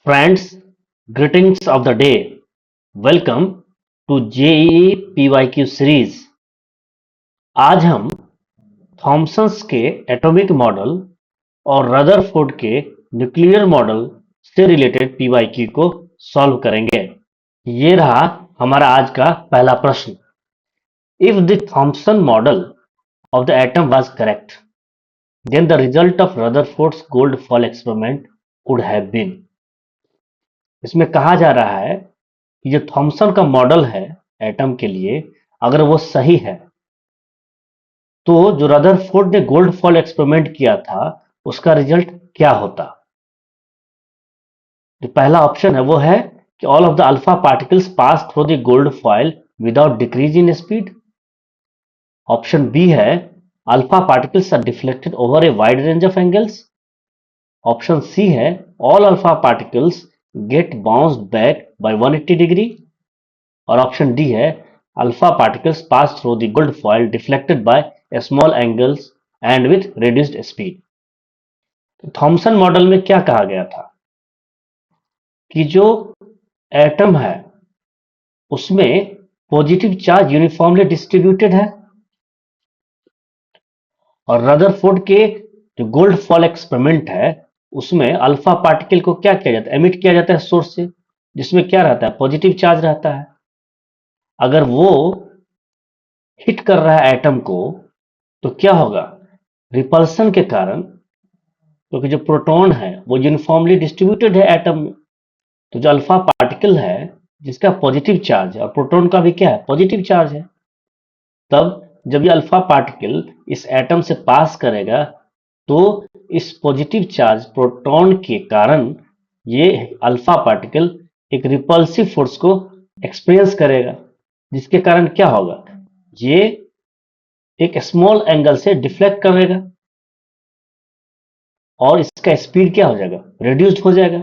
Friends, greetings of the day. Welcome to JEE PYQ series. आज हम Thomson's के atomic model और Rutherford के न्यूक्लियर मॉडल से रिलेटेड पीवाईक्यू को सॉल्व करेंगे। ये रहा हमारा आज का पहला प्रश्न। If the Thompson model of the atom was correct, then the result of Rutherford's gold foil experiment would have been। इसमें कहा जा रहा है कि जो थॉमसन का मॉडल है एटम के लिए, अगर वो सही है तो जो रदरफोर्ड ने गोल्ड फॉयल एक्सपेरिमेंट किया था उसका रिजल्ट क्या होता। जो पहला ऑप्शन है वो है कि all of the alpha particles pass through the gold foil without decrease in speed. Option B है alpha particles are deflected over a wide range of angles. Option C है all alpha particles get bounced back by 180 degree. और option D है alpha particles pass through the gold foil deflected by small angles and with reduced speed. Thomson model में क्या कहा गया था कि जो एटम है उसमें पॉजिटिव चार्ज यूनिफॉर्मली डिस्ट्रीब्यूटेड है, और रदरफोर्ड के जो गोल्ड फॉयल एक्सपेरिमेंट है उसमें अल्फा पार्टिकल को क्या किया जाता है, एमिट किया जाता है सोर्स से, जिसमें क्या रहता है, पॉजिटिव चार्ज रहता है। अगर वो हिट कर रहा है एटम को तो क्या होगा, रिपल्सन के कारण, क्योंकि जो प्रोटॉन है वो यूनिफॉर्मली डिस्ट्रीब्यूटेड है एटम में, तो जो अल्फा पार्टिकल है जिसका पॉजिटिव चार्ज है और प्रोटॉन का भी क्या है, पॉजिटिव चार्ज है, तब जब ये अल्फा पार्टिकल इस एटम से पास करेगा तो इस पॉजिटिव चार्ज प्रोटॉन के कारण ये अल्फा पार्टिकल एक रिपल्सिव फोर्स को एक्सपीरियंस करेगा, जिसके कारण क्या होगा, ये एक स्मॉल एंगल से डिफ्लेक्ट करेगा और इसका स्पीड क्या हो जाएगा, रिड्यूस्ड हो जाएगा,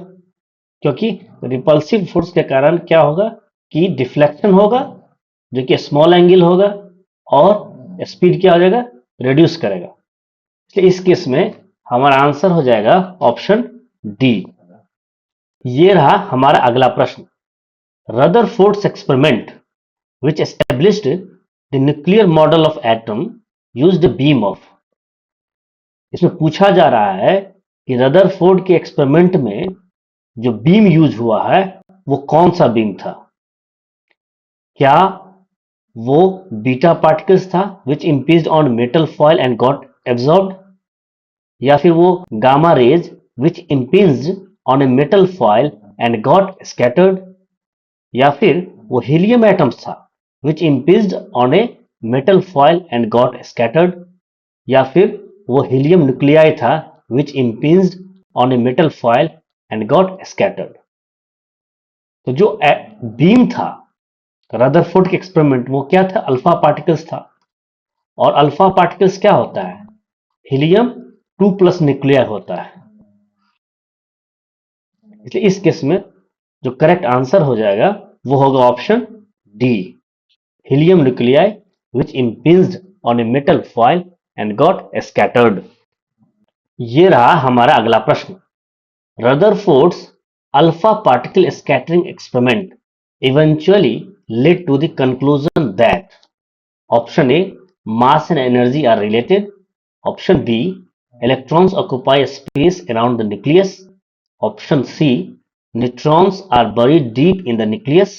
क्योंकि रिपल्सिव फोर्स के कारण क्या होगा कि डिफ्लेक्शन होगा जो कि स्मॉल एंगल होगा और स्पीड क्या हो जाएगा, रिड्यूस करेगा। इसलिए इस केस में हमारा आंसर हो जाएगा ऑप्शन डी। ये रहा हमारा अगला प्रश्न। Rutherford's experiment which established the nuclear model of atom used a beam of। इसमें पूछा जा रहा है कि रदरफोर्ड के एक्सपेरिमेंट में जो बीम यूज हुआ है वो कौन सा बीम था। क्या वो बीटा पार्टिकल्स था विच impinged on metal foil and got absorbed, या फिर वो gamma rays which impinged on a metal foil and got scattered, या फिर वो हीलियम एटम्स था which impinged on a metal foil and got scattered, या फिर वो हीलियम न्यूक्लियाई था which impinged on a metal foil and got scattered। तो जो बीम था रदरफोर्ड के एक्सपेरिमेंट वो क्या था, अल्फा पार्टिकल्स था, और अल्फा पार्टिकल्स क्या होता है, हीलियम 2+ न्यूक्लियाई होता है। इसलिए इस केस में जो करेक्ट आंसर हो जाएगा वो होगा option D, helium nuclei which impinged on a metal foil and got scattered। ये रहा हमारा अगला प्रश्न। Rutherford's alpha particle scattering experiment eventually led to the conclusion that option A, mass and energy are related, option B, electrons occupy a space around the nucleus, option C, neutrons are buried deep in the nucleus,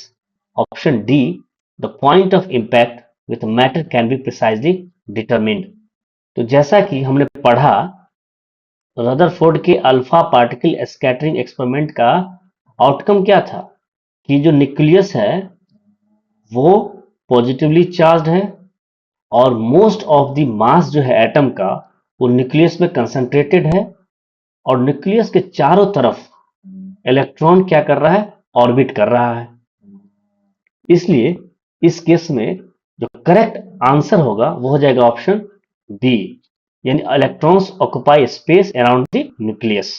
option D, the point of impact with matter can be precisely determined। तो जैसा कि हमने पढ़ा Rutherford के alpha particle scattering experiment का outcome क्या था कि जो न्यूक्लियस है वो पॉजिटिवली चार्ज्ड है और मोस्ट ऑफ द मास जो है एटम का वो न्यूक्लियस में कंसंट्रेटेड है, और न्यूक्लियस के चारों तरफ इलेक्ट्रॉन क्या कर रहा है, ऑर्बिट कर रहा है। इसलिए इस केस में जो करेक्ट आंसर होगा वो हो जाएगा ऑप्शन बी, यानी electrons occupy space around the nucleus.